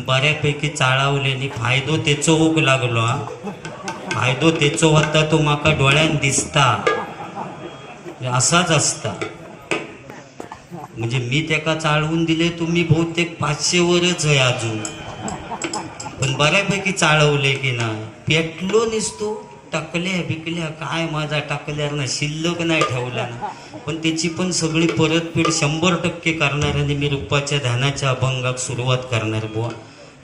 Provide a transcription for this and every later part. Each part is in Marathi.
बऱ्यापैकी चाळावलेली फायदो तेचो होक लागलो हा. फायदो तेचो होता तो माका डोळ्यान दिसता, असाच असता. म्हणजे मी त्याका चाळवून दिले तुम्ही बहुतेक 500 वरच आहे अजून, पण बऱ्यापैकी चाळवले की ना. पेटलो निसतो टाकल्या बिकल्या काय माझा टाकल्यावर ना शिल्लक नाही ठेवला ना. पण त्याची पण सगळी परतफेड 100% करणार आणि मी रूपाच्या ध्यानाच्या अभंगाक सुरुवात करणार बुवा.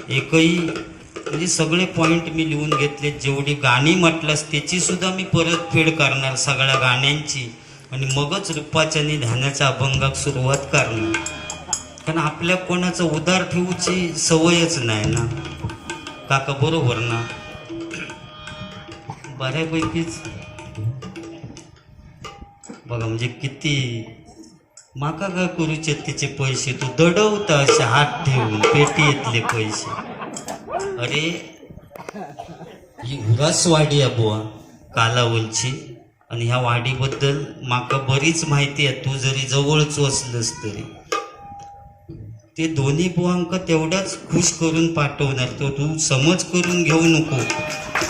एकही म्हणजे सगळे पॉईंट मी लिहून घेतले. जेवढी गाणी म्हटलंस त्याची सुद्धा मी परतफेड करणार सगळ्या गाण्यांची, आणि मगच रूपाच्या आणि ध्यानाच्या अभंगाक सुरुवात करणार. कारण आपल्या कोणाचं उधार ठेवूची सवयच नाही ना काका, बरोबर ना. बऱ्यापैकीच बघा म्हणजे किती माका काय करूचे त्याचे पैसे, तू दडवता असे हात ठेवून पेटीतले पैसे. अरे ही उरासवाडी आहे बुवा कालावलची, आणि ह्या वाडीबद्दल माका बरीच माहिती आहे. तू जरी जवळचो असलंस तरी ते दोन्ही बुवांक तेवढ्याच खुश करून पाठवणार. तो तू समज करून घेऊ नको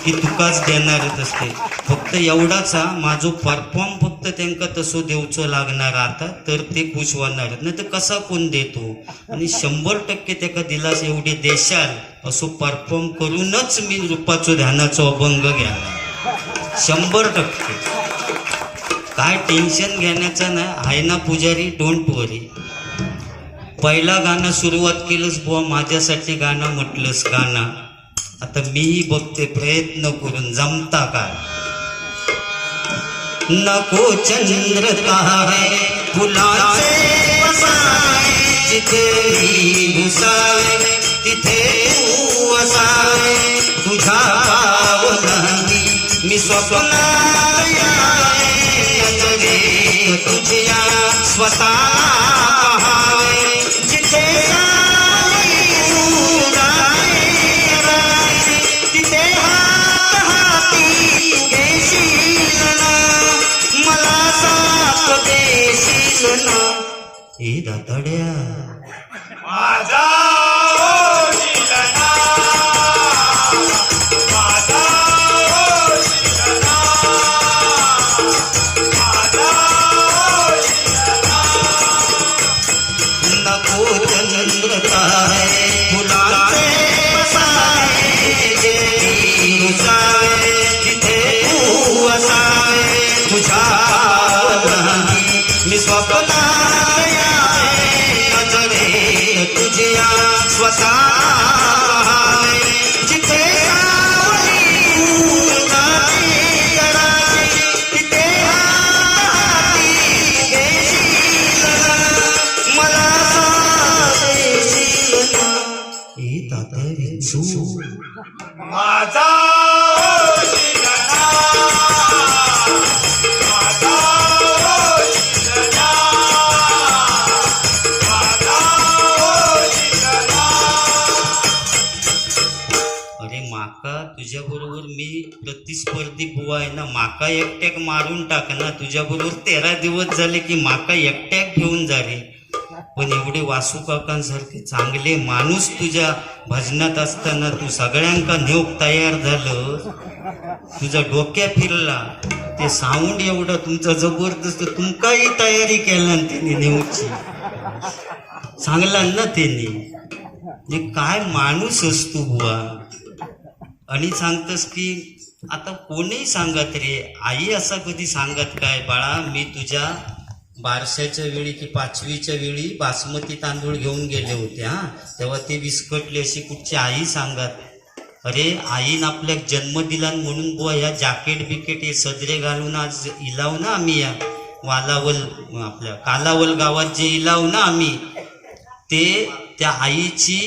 की तुकाच देणारच असते. फक्त एवढाच हा, माझो परफॉर्म फक्त त्यांना तसो देवचो लागणार आता, तर ते खुश होणार. नाही तर कसा कोण देतो. आणि 100% त्याका दिलास एवढे देशाल असो परफॉर्म करूनच मी रूपाचो ध्यानाचो अभंग घेणार 100%. काय टेन्शन घेण्याचं नाही आहे ना पुजारी, डोंट वरी. पहिला गाणं सुरुवात केलंस बुवा माझ्यासाठी गाणं म्हटलंस गाणं. आता मीही बघते प्रयत्न करून जमता का. नको चंद्र काय फुलाचे बसावे, जिथे घुसावे तिथे तू असावे. तुझ्या पावलांनी मी स्वप्नात यावे, तुझ्या स्वतः पहावे. जिथे तिथे हात हाती घेशील ना, मला साथ देशील ना. हे दातड्या माझा मी स्वप्नात यावे, तुझ्या स्वतः जिथे तिथे मला माझा तुझ्या बरोबर मी प्रतिस्पर्धी बुवा आहे ना. माका एकट्याक मारून टाक ना. तुझ्या बरोबर 13 दिवस झाले की माका एकट्याक घेऊन जा रे. पण एवढे वासू काकांसारखे चांगले माणूस तुझ्या भजनात असताना तू सगळ्यांका नेऊक तयार झालं. तुझा डोक्या फिरला ते साऊंड एवढं तुमचं जबरदस्त. तुमकाही तयारी केला त्यांनी नेऊची, सांगला ना त्यांनी. म्हणजे काय माणूस असतो बुवा. आणि सांगतस की आता कोणीही सांगत रे, आई असा कधी सांगत काय बाळा, मी तुझ्या बारशाच्या वेळी की 5वीच्या वेळी बासमती तांदूळ घेऊन गेले होते हा, तेव्हा ते विस्कटले अशी कुठची आई सांगत. अरे आईन आपल्याक जन्म दिला म्हणून बुवा ह्या जॅकेट बिकेट हे सदरे घालून आज इलाव ना आम्ही. या वालावल आपल्या कालावल गावात जे इलाव ना आम्ही, ते त्या आईची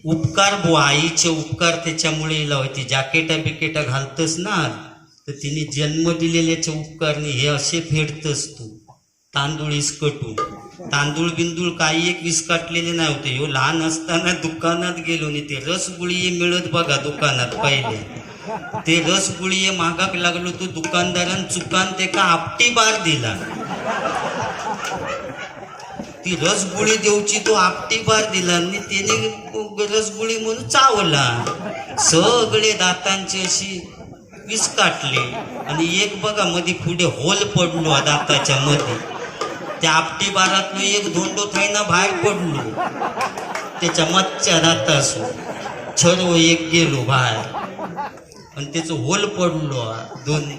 उपकार बुवा, आईचे उपकार त्याच्यामुळे इलाव. ती जॅकेटा बिकेटा घालतस ना, तर तिने जन्म दिलेल्याच्या उपकारने हे असे फेडतस तू. तांदूळ इसकटून तांदूळ बिंदूळ काही एक विस्कटलेले नाही होते. ह्यो लहान असताना दुकानात गेलो आणि ते रसगुळी मिळत बघा दुकानात पहिले, ते रसगुळी मागाक लागलो. तो दुकानदारान चुकान ते का आपटी बार दिला. ती रसगुळी देऊची तो आपटी बार दिला आणि त्याने रसगुळी म्हणून चावला. सगळे दातांची अशी विस्काटली आणि एक बघा मध्ये पुढे होल पडलो दाताच्या मध्ये. त्या आपटी बारातलो एक धोंडो थायना बाहेर पडलो त्याच्या मच्छ्या दातासू. छरो एक गेलो बाहेर आणि त्याचं होल पडलो दोन.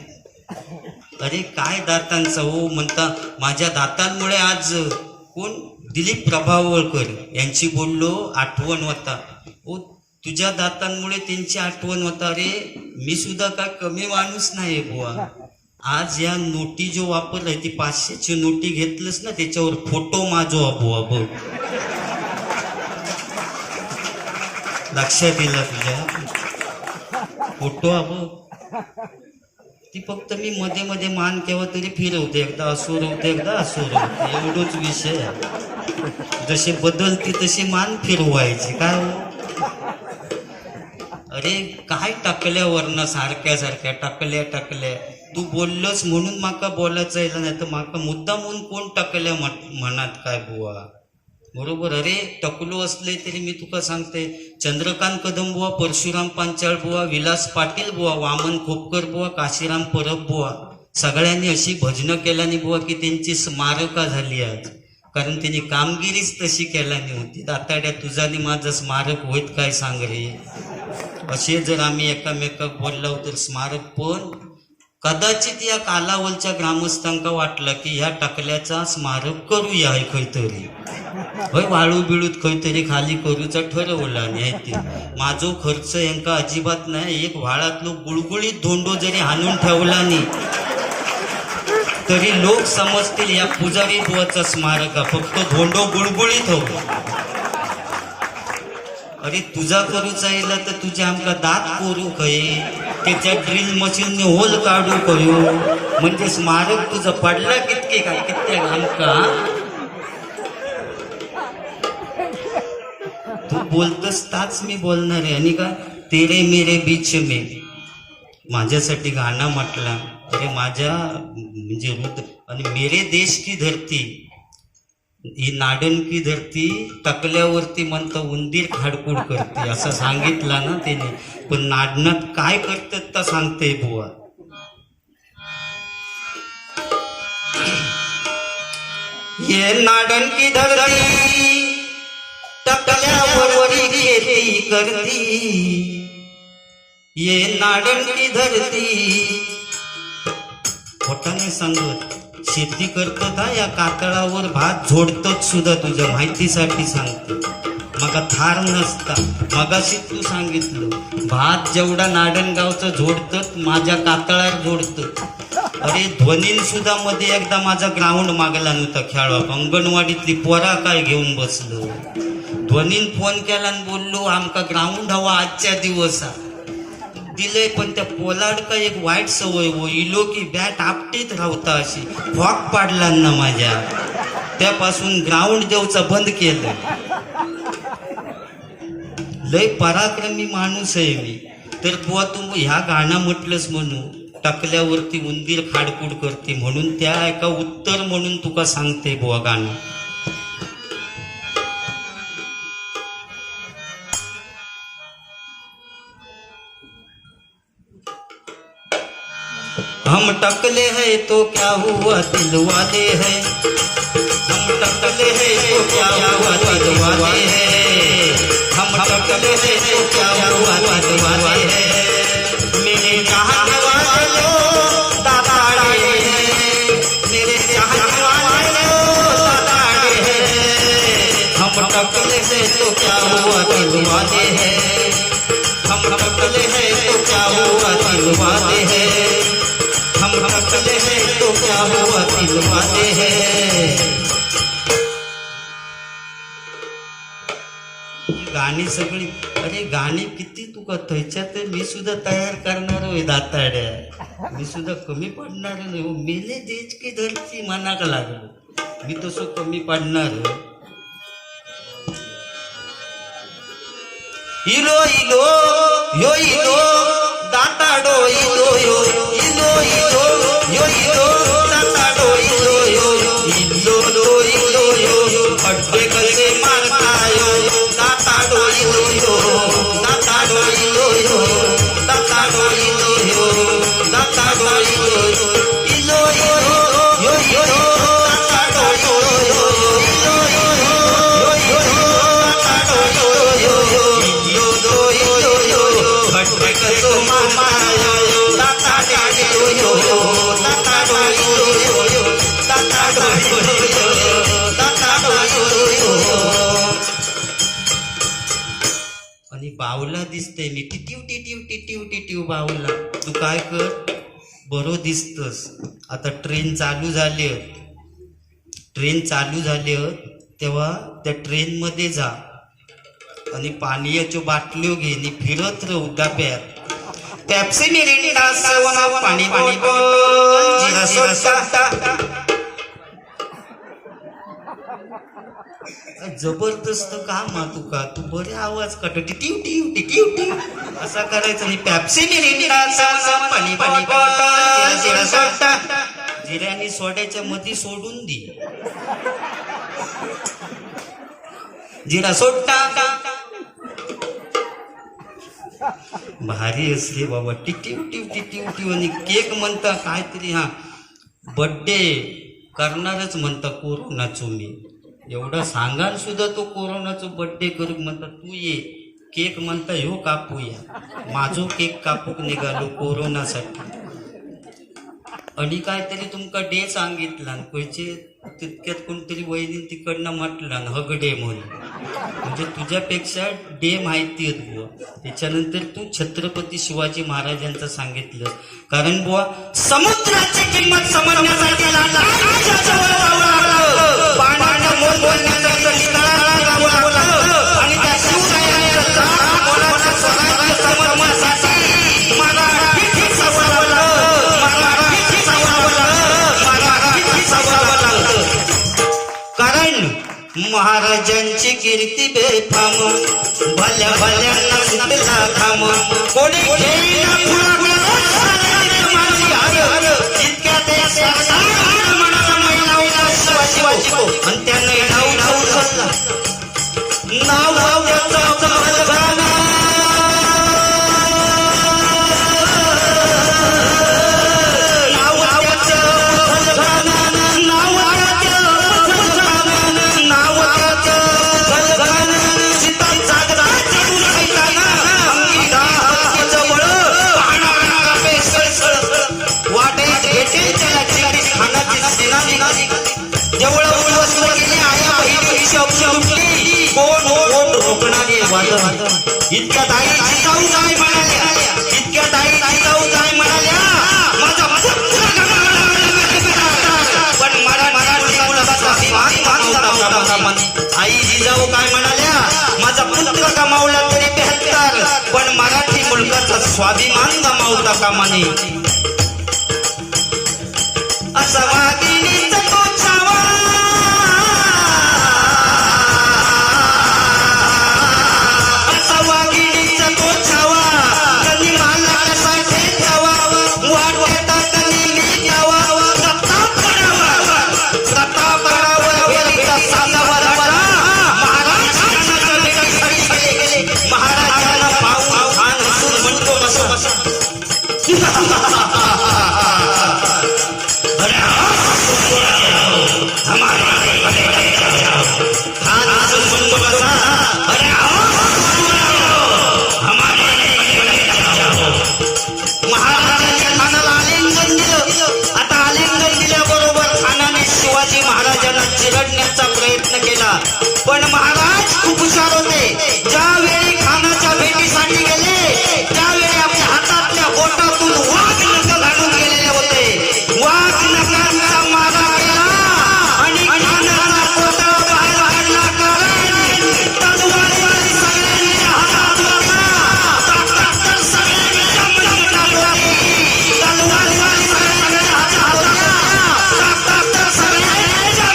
अरे काय दातांचा हो म्हणता. माझ्या दातांमुळे आज कोण दिलीप प्रभावळकर यांची बोललो आठवण होता. ओ तुझ्या दातांमुळे त्यांची आठवण होता. अरे मी सुद्धा काय कमी माणूस नाही बुवा. आज या नोटी जो वापरलाय ती 500ची नोटी घेतलंस ना त्याच्यावर फोटो माझो बुवा बघ. लक्षात दिला तुझ्या फोटो बघ. ती फक्त मी मध्ये मध्ये मान केव्हा तरी फिरवते. एकदा असो रवते एकदा असो रवते एवढंच विषय. जसे बदलते तशी मान फिरवायची काय हो. अरे काय टाकल्यावरनं सारख्या सारख्या टाकल्या. तू बोललोस म्हणून माका बोलायचं येईल नाही तर माका मुद्दा म्हणून कोण टाकल्या म्हणत काय बुवा. बरोबर. अरे टकलो असले तरी मी तुका सांगते चंद्रकांत कदम बुवा, परशुराम पांचाळ बुवा, विलास पाटील बुवा, वामन खोपकर बुवा, काशीराम परब बुवा सगळ्यांनी अशी भजनं केल्यानी बुवा की त्यांची स्मारका झाली आज. कारण त्यांनी कामगिरीच तशी केल्यानी होती. दाताड्या तुझानी माझं स्मारक होईत काय सांग रे. असे जर आम्ही एकामेकाक बोललो तर स्मारक. पण कदाचित या कालावलच्या ग्रामस्थांका वाटलं की ह्या टाकल्याचा स्मारक करूया खंयतरी. होय वाळू बिळूत खंयतरी खाली करूचा ठरवला नाही. ते माझो खर्च यांका अजिबात नाही. एक व्हाळातलो गुळगुळीत धोंडो जरी हाणून ठेवला नाही तरी लोक समजतील या पुजारी बुवाचा स्मारक फक्त धोंडो गुळगुळीत हो. अरे तुझा करूचा येईल तर तुझे आमका दात कोरू खय त्याच्या ड्रिल मशीनने होल काढू करू म्हणजे स्मारक तुझं पडला कितके काय कित्येक आमका. तू बोलतस ताच मी बोलणार आहे. आणि का तेरे मेरे बीच में माझ्यासाठी गाणं म्हटला. अरे माझ्या म्हणजे हृदय आणि मेरे देश की धरती ही नाडन की धरती टाकल्यावरती म्हणतं उंदीर खाडकूड करते असं सांगितलं ना त्याने. पण नाडनात काय करतात तर सांगते बुवा. ये नाडन की धरती टाकल्यावर खेती करती. ये नाडन की धरती खोटाने सांगत शेती करतात हा. या कातळावर भात झोडतात सुद्धा तुझ्या माहितीसाठी सांगते. मगा थार नसता मगाशी तू सांगितलं भात जेवढा नाडणगावचं झोडतात माझ्या कातळावर झोडतात. अरे ध्वनीन सुद्धा मध्ये एकदा माझा ग्राउंड मागला नव्हता खेळवा. अंगणवाडीतली पोरा काय घेऊन बसलो. ध्वनीन फोन केला आणि बोललो आमका ग्राउंड हवा आजच्या दिवसा दिले. पण त्या पोलाड का एक वाईट सवय हो. इलो की बॅट आपटीत राहता अशी फॉक पाडला ना माझ्या. त्यापासून ग्राउंड देऊचा बंद केलं. लय पराक्रमी माणूस आहे मी. तर बुवा तू ह्या गाणं म्हटलंस म्हणून टाकल्यावरती उंदीर खाडकूड करते म्हणून त्या एका उत्तर म्हणून तुका सांगते बुवा गाणं. हम टकले हैं तो क्या हुआ दिल वाले हैं. हम टकले हैं तो क्या हुआ दिल वाले हैं. हम टकले हैं तो क्या हुआ दिल वाले हैं. मेरे चाहने वालों दाताड़े हैं. मेरे चाहने वालों दाताड़े हैं. हम टकले हैं तो क्या हुआ दिल वाले हैं. हम टकले हैं तो क्या हुआ दिल वाले हैं. हम टकले हैं तो क्या हुआ दिल वाले हैं. गाणी सगळी. अरे गाणी किती तुका थयच्यात मी सुद्धा तयार करणार होय दाताड्या. मी सुद्धा कमी पडणार नाही हो. मेले देश की धरती मनाक लागलो मी तसं कमी पडणार. इलो इलो यो इलो दाताडो इलो यो इलो इलो यो इलो दाताडो इलो यो इलो लो इलो यो आणि बावला दिसतंय मी टिटिव टिटिव टिटिव टिटिव बावला. तू काय कर, बरो दिसतस. आता ट्रेन चालू झाली तेव्हा त्या ट्रेन मध्ये जा आणि पाण्याच्या बाटल्यो घे आणि फिरत राहू डब्यात. पेप्सी मिरिंडा सवना पाणी जिरा सोडा. जबरदस्त काम हा तुका. तू बरे आवाज काढतो टिटिव टिव टिटिव टिव असा करायचा. आणि पेप्सी मिरिंडा सवना पाणी जिरा सोडा. जिऱ्याने सोड्याच्या मध्ये सोडून दे. जिरा सोडा. भारी असले बाबा. टिटिव टिव टिटिव टिव. आणि केक म्हणता काहीतरी हा बर्थडे करणारच म्हणता कोरोनाचो. मी एवढा सांगाल सुद्धा तो कोरोनाचो बर्थडे करू म्हणता. तू ये केक म्हणता ह्यो कापूया. माझो केक कापूक निघालो कोरोनासाठी. आणि काहीतरी तुमका डे सांगितला खंयचे तितक्यात कोणतरी वहिनी तिकडनं म्हटलं हगडे म्हणून. म्हणजे तुझ्यापेक्षा डे माहिती आहेत बुवा. त्याच्यानंतर तू छत्रपती शिवाजी महाराजांचं सांगितलं. कारण बुवा समुद्राची किंमत समजण्यासाठी पाण्यानं मोल बोलण्यासाठी आणि त्या शिवरायांचं जाळ बोलायचं स्वराज्य समजण्यासाठी मराठीत सवरावं लागलं. कारण महाराजांची कीर्ती बेफाम भल्या भल्यांना सुटला खाम. कोणी घेईना शिवाजी आणि त्यानं नाव इतक्या ताई जाऊ काय म्हणाल्या. इतक्या ताई जाऊ काय म्हणाल्या. माझा पण मराठी मुलाचा आई जिजाऊ काय म्हणाल्या. माझा पुत्र कमावला तरी 72 पण मराठी मुलगाचा स्वाभिमान गमावता कामा नये. असा वाघिणीचा तो छावा चिरडण्याचा प्रयत्न केला. पण महाराज खूप हुशार होते. ज्यावेळी खानाच्या भेटीसाठी गेले त्यावेळी आपल्या हातातल्या बोटातून वाघ नख घालून गेलेले होते. वाघ नखांचा मारा केला आणि खानाचा पोटा बाहेर काढला. कारण तलवारी सगळ्यांच्या हातात होता. तर सगळ्यांच्या मनात होती. तलवारी सगळ्यांच्या हातात होता. तर सगळ्यांच्या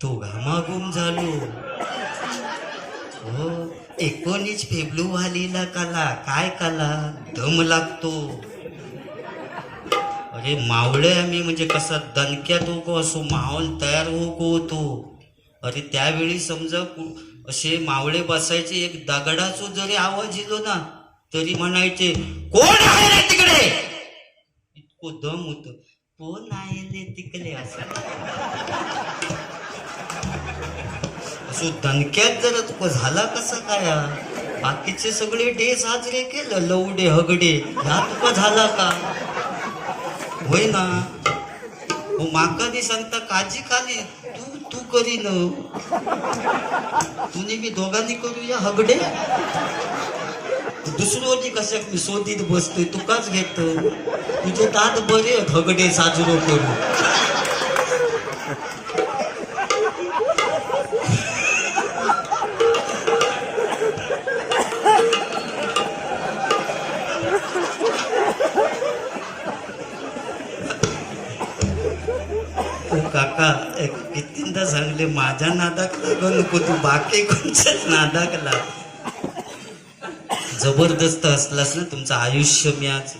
तो घामाघूम झालो. हो 19 फेब्रुवारीला काला काय काला दम लागतो. अरे मावळे आम्ही म्हणजे कसा दणक्यात होको असो माहोल तयार होको होतो. अरे त्यावेळी समजा असे मावळे बसायचे, एक दगडाचो जरी आवाज येलो ना तरी म्हणायचे कोण आहे रे तिकडे. इतको दम होत, कोण आहे रे तिकडे असं. असो दणक्यात जर तुका झाला कसं काय हा? बाकीचे सगळे डे साजरे केलं, लवडे हगडे, ह्या तुका झाला का? होय ना. माका नी सांगता काजी खाली तू तू करी न तुने मी दोघांनी करूया हगडे. दुसरोनी कशाक मी शोधीत बसतोय, तुकाच घेत. तुझे दात बरे हगडे साजरो करू. काका कितींदा सांगले माझ्या नादाक लागू नको तू, बाकी कोणच्याच नादाक लाग. जबरदस्त असलास ना तुमचं आयुष्य मी आज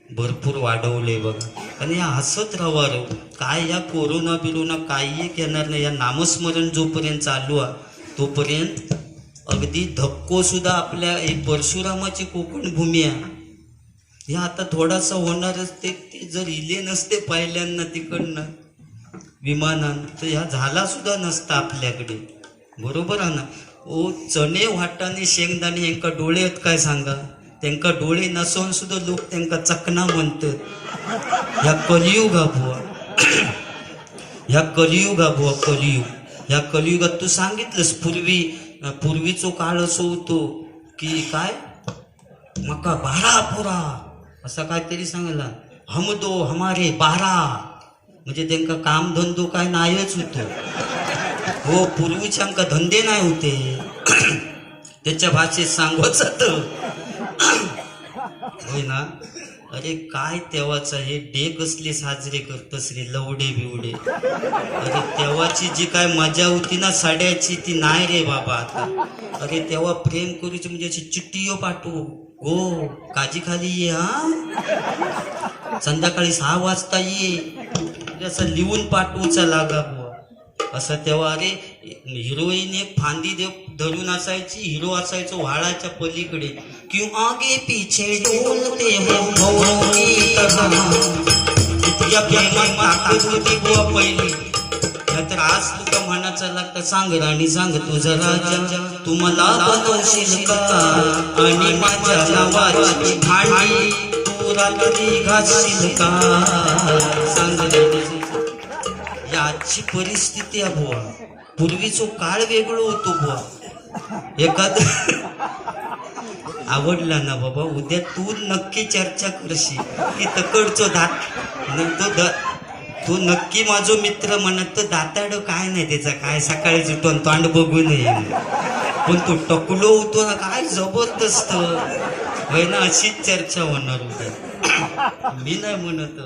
भरपूर वाढवले बघा. आणि या हसत राहा रो. काय या कोरोना बिरोना काही एक येणार नाही. या नामस्मरण जोपर्यंत चालू आहे तोपर्यंत अगदी धक्को सुद्धा आपल्या एक परशुरामाची कोकण भूमी आहे. ह्या आता थोडासा होणारच. ते जर इले नसते पहिल्यांदा तिकडनं विमानान तर ह्या झाला सुद्धा नसता आपल्याकडे. बरोबर आहे ना. ओ चणे वाटाणे शेंगदाणे यांका डोळे आहेत काय सांगा. त्यांका डोळे नसून सुद्धा लोक त्यांका चकना म्हणतात. ह्या कलियुग हा बुवा, ह्या कलियुग हा बुवा, कलियुग. ह्या कलियुगात तू सांगितलंस पूर्वीचो काळ असो होतो की काय मका 12 पुरा असा काहीतरी सांगला. हम दो हमारे 12 म्हणजे त्यांका काम धंदो काय नाहीच होतो. हो पूर्वीचे आमका धंदे नाही होते. त्याच्या भाषेत सांगवच होय ना. अरे काय तेव्हाचा हे डे कसले साजरे करतस रे लवडे बिवडे. अरे तेव्हाची जी काय मजा होती ना साड्याची ती नाही रे बाबा आता. अरे तेव्हा प्रेम करूची म्हणजे अशी चिठ्ठीयो पाठवू हो काजी खाली ये हा, संध्याकाळी 6 वाजता ये, असं लिहून पाठवूचा लागा बुवा असं. तेव्हा अरे हिरोईन एक फांदी धरून असायची, हिरो असायचो व्हाळाच्या पलीकडे. क्यों आगे पीछे डोलते हो या प्रेमात ताकद होती बुवा पहिली. नाहीतर आज तुका म्हणायचं लागतं सांग राणी सांग तुझा राजा तू मला बनवशील का आणि माझ्या नावाची भांडी तू रात्री घासशील का. सांग राणी याची परिस्थिती आहे बुवा. पूर्वीचो काळ वेगळं होतो बुवा. एखाद आवडला ना बाबा उद्या तू नक्की चर्चा करशी की तकडचो दात तो नक्की माझो मित्र म्हणत तो दाताड काय नाही त्याचा काय सकाळी उठून तोंड बघू नये. पण तो टकलो होतो ना काय जबरदस्त होय ना. अशीच चर्चा होणार उद्या. मी नाही म्हणत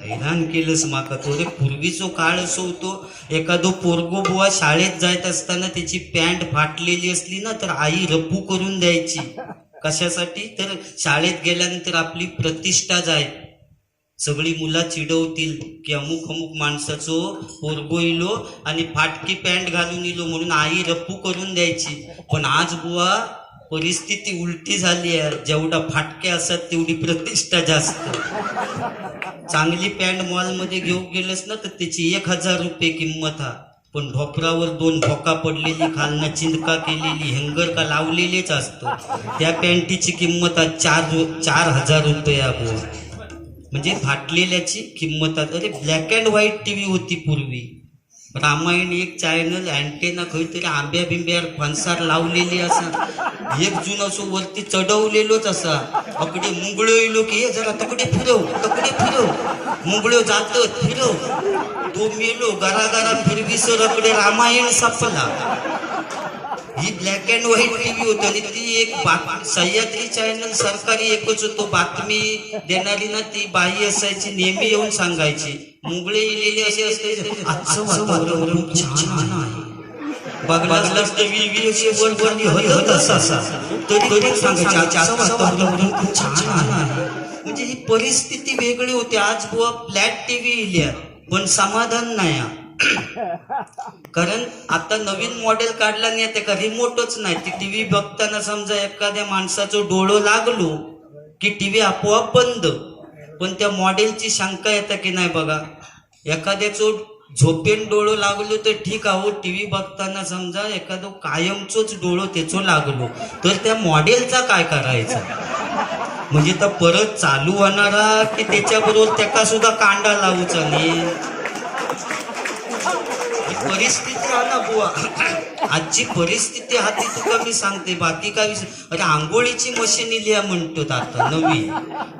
हैराण केलंस माका थोडे. पूर्वीचो काळ असो होतो एखादो पोरगो बुवा शाळेत जायत असताना त्याची पॅन्ट फाटलेली असली ना तर आई रप्पू करून द्यायची. कशासाठी तर शाळेत गेल्यानंतर आपली प्रतिष्ठा जाय. सगळी मुला चिडवतील की अमुक अमुक माणसाचो पोरगो इलो आणि फाटकी पॅन्ट घालून इलो म्हणून आई रप्पू करून द्यायची. पण आज बुवा परिस्थिती उलटी झाली आहे. जेवढा फाटके असतात तेवढी प्रतिष्ठा जास्त. चांगली पॅन्ट मॉलमध्ये घेऊन गेलंस ना तर त्याची 1000 रुपये किंमत हा. पण ढोपरावर 2 भोका पडलेली खालनं चिंदका केलेली हँगर का लावलेलेच असतं. त्या पॅन्टीची किंमत आज 4,000 रुपये बुवा. म्हणजे फाटलेल्याची किंमत. अरे ब्लॅक अँड व्हाईट टीव्ही होती पूर्वी. रामायण एक चॅनल अँटेना काहीतरी आंब्या बिंब्यावर फणसार लावलेली असा. एक जून असो वरती चढवलेलोच असा. अकडे मुंगळ्यो येलो की हे जरा तकडे फिरव मुंगळ्यो जात फिरव. तो मेलो घराघरा फिरविसर अकडे रामायण सापला. ही ब्लॅक अँड व्हाईट टीव्ही होती. आणि ती एक सह्याद्री चॅनल सरकारी एकच होतो. बातमी देणारी ना ती बाई असायची, नेहमी येऊन सांगायची. मुंगळे इलेले असे असते आजचं वातावरण खूप छान आहे. बघलाच तर वर होत असा तरी सांगायचे आजचं वातावरण खूप छान आहे. म्हणजे ही परिस्थिती वेगळी होती. आज बुवा फ्लॅट टीव्ही इल्या पण समाधान नाही हा. कारण आता नवीन मॉडेल काढला नाही ते का रिमोटच नाही. ती टीव्ही बघताना समजा एखाद्या माणसाचं डोळं लागलो की टीव्ही आपोआप बंद. पण त्या मॉडेलची शंका येतं की नाही बघा, एखाद्याचं झोपेन डोळं लागलो तर ठीक आहो, टीव्ही बघताना समजा एखादं कायमचोच डोळं त्याचं लागलो तर त्या मॉडेलचा काय करायचा. म्हणजे तर परत चालू होणारा की त्याच्याबरोबर त्याका सुद्धा कांडा लावूचा नाही. परिस्थिती हा ना बुवा, आजची परिस्थिती हाती तुका मी सांगते. बाकी काय विषय. अरे आंघोळीची मशीन इलिया म्हणतात आता नवी.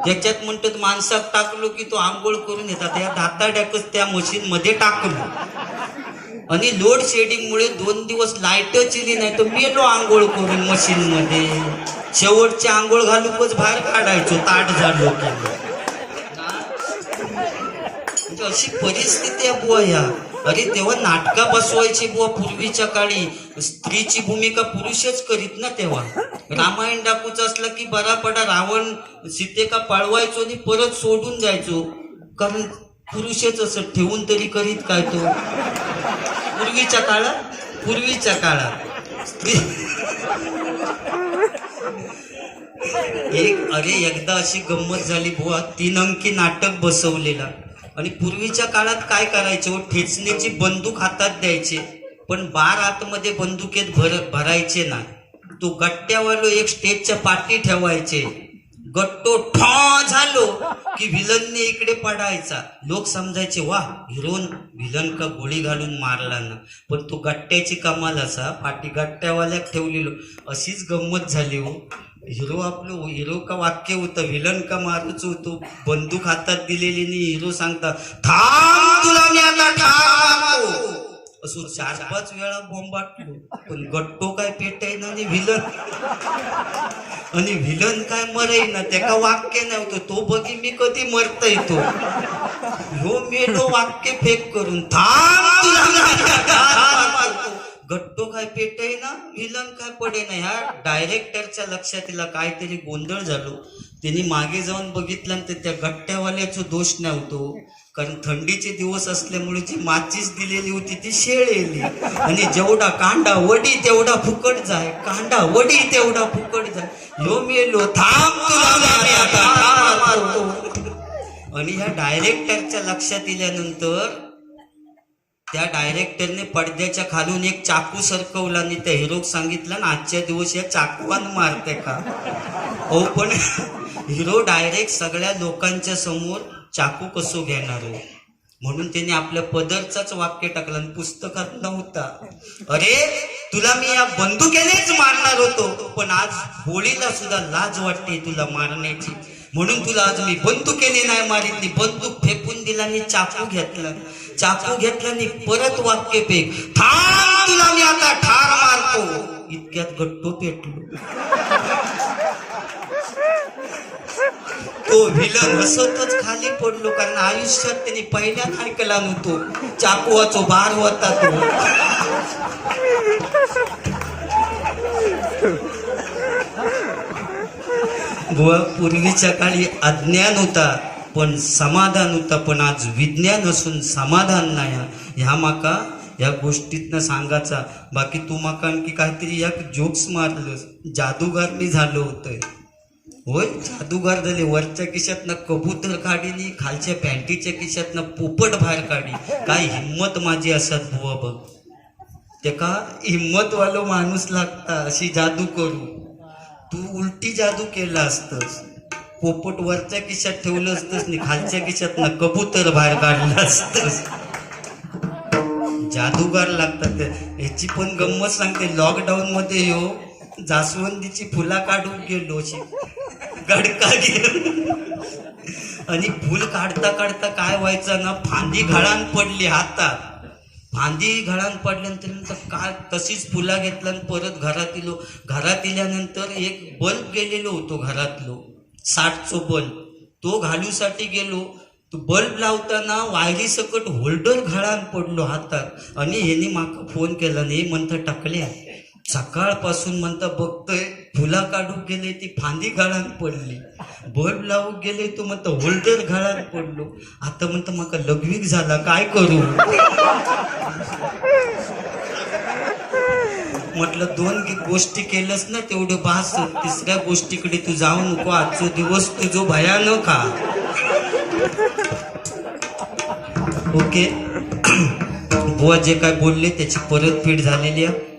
त्याच्यात म्हणतात माणसाक टाकलो की तो आंघोळ करून येतात. या दाताड्याकच त्या मशीन मध्ये टाकलो आणि लोड शेडिंग मुळे 2 दिवस लाईटच इली नाही तर मेलो आंघोळ करून मशीन मध्ये. शेवटची आंघोळ घालूकच बाहेर काढायचो ताट झाडलो की. म्हणजे अशी परिस्थिती आहे बुवा ह्या. अरे तेव्हा नाटका बसवायची बुवा पूर्वीच्या काळी. स्त्रीची भूमिका पुरुषच करीत ना तेव्हा. रामायण डाकूच असलं की बरा पडा रावण सीतेका पळवायचो आणि परत सोडून जायचो. कारण पुरुषच असं ठेवून तरी करीत काय तो. पूर्वीच्या काळात स्त्री एकदा अशी गंमत झाली बुवा. 3 अंकी नाटक बसवलेला आणि पूर्वीच्या काळात काय करायचे, ठेचण्याची बंदूक हातात द्यायचे पण बार आतमध्ये बंदुकेत भरायचे ना. तो गट्ट्यावालो एक स्टेजच्या पाठी ठेवायचे. गट्टो ठॉ झालो की व्हिलनने इकडे पडायचा. लोक समजायचे वा व्हिलन का गोळी घालून मारला ना. पण तो गट्ट्याची कमाल असा पाठी गट्ट्यावाल्याक ठेवलेलो. अशीच गंमत झाली हो. हिरो का वाक्य होतं, व्हिलन का मारूच होतो. बंदूक हातात दिलेली नाही. हिरो सांगता थांब तुला मी आता ठार. असं 4-5 वेळा बॉम्बाटलो पण गट्टो काय पेटायना आणि व्हिलन काय मरेना. त्याका वाक्य नव्हतं. तो बघी मी कधी मरता येतो. ह्यो मेलो वाक्य फेक करून थांब तुला मी आता ठार मारतो. गट्टो काय पेटायना, व्हिलन काय पडेना. ह्या डायरेक्टरच्या लक्षात तिला काहीतरी गोंधळ झालो. त्यांनी मागे जाऊन बघितलं तर त्या गट्ट्यावाल्याचा दोष नव्हतो. कारण थंडीचे दिवस असल्यामुळे जी माचीस दिलेली होती ती शेळेली आणि जेवढा कांडा वडी तेवढा फुकट जाय. कांडा वडी तेवढा फुकट जाय. लो मेलो थांब तुला मी आता ठार मारतो. आणि ह्या डायरेक्टरच्या लक्षात इल्यानंतर त्या डायरेक्टरने पडद्याच्या खालून एक चाकू सरकवला आणि त्या हिरोक सांगितलं ना आजच्या दिवस या चाकूवान मारते का. हो पण हिरो डायरेक्ट सगळ्या लोकांच्या समोर चाकू कसो घेणार हो. म्हणून त्याने आपल्या पदरचाच वाक्य टाकलं आणि पुस्तकात नव्हता. अरे तुला मी या बंदुकेनेच मारणार होतो पण आज होळीला सुद्धा लाज वाटते तुला मारण्याची. म्हणून तुला आज मी बंदुकेने नाही मारितली. बंदूक फेकून दिला आणि चाकू घेतला आणि परत वाक्य फेक थांब तुला मी आता ठार मारतो. इतक्यात गट्टो पेटलो. तो व्हिलन हसतच खाली पडलो. कारण आयुष्यात त्यांनी पहिल्यांदा ऐकला नव्हतो चाकूवाचो बार होता तो. बुवा पूर्वीच्या काळी अज्ञान होता पण समाधान होता. पण आज विज्ञान असून समाधान नाही. ह्या माका या गोष्टीतनं सांगायचा. बाकी तू माका आणखी काहीतरी एक जोक्स मारलंस. जादूगार मी झालो होतोय. होय जादूगार झाले. वरच्या खिशातनं कबूतर काढीनी खालच्या पॅन्टीच्या खिशातनं पोपट बाहेर काढी. काय हिंमत माझी असत बुवा बघ. ते का हिंमतवालो माणूस लागता अशी जादू करू. तू उलटी जादू केला असतस. पोपट वरच्या खिशात ठेवलं असतस आणि खालच्या खिशातनं कबूतर बाहेर काढलं असतस. जादूगार लागतात. ह्याची पण गंमत सांगते. लॉकडाऊन मध्ये जास्वंदीची फुला काढून गेलो अशी गडका गेलो आणि फुल काढता काढता काय व्हायचं ना फांदी घाळान पडली हातात. फांदी घाळान पडल्यानंतर काय तशीच फुला घेतला आणि परत घरात इल्यानंतर एक बल्ब गेलेलो होतो घरातलो 60चो बल्ब. तो घालूसाठी गेलो. तो बल्ब लावताना वायरी सकट होल्डर घाळान पडलो हातात. आणि ह्याने माका फोन केला नाही म्हणता टाकल्या सकाळपासून म्हणता बघतोय फुला काढूक गेले ती फांदी घालान पडली, बल्ब लावूक गेले तो म्हणता होल्डर घालान पडलो, आता म्हणता माका लघवीक झाला काय करू. म्हटलं दोन गोष्टी केलंस ना तेवढं बास, तिसऱ्या गोष्टीकडे तू जाऊ नको, आजचा दिवस तुझो भयानक हा. ओके. बुवा जे काय बोलले त्याची परतफेड झालेली आहे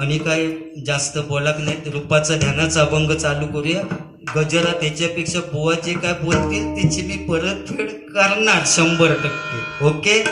आणि काय जास्त बोलाक नाही. रूपाचा ध्यानाचा अभंग चालू करूया. गजरा त्याच्यापेक्षा बुवा जे काय बोलतील त्याची मी परतफेड करणार 100%. ओके.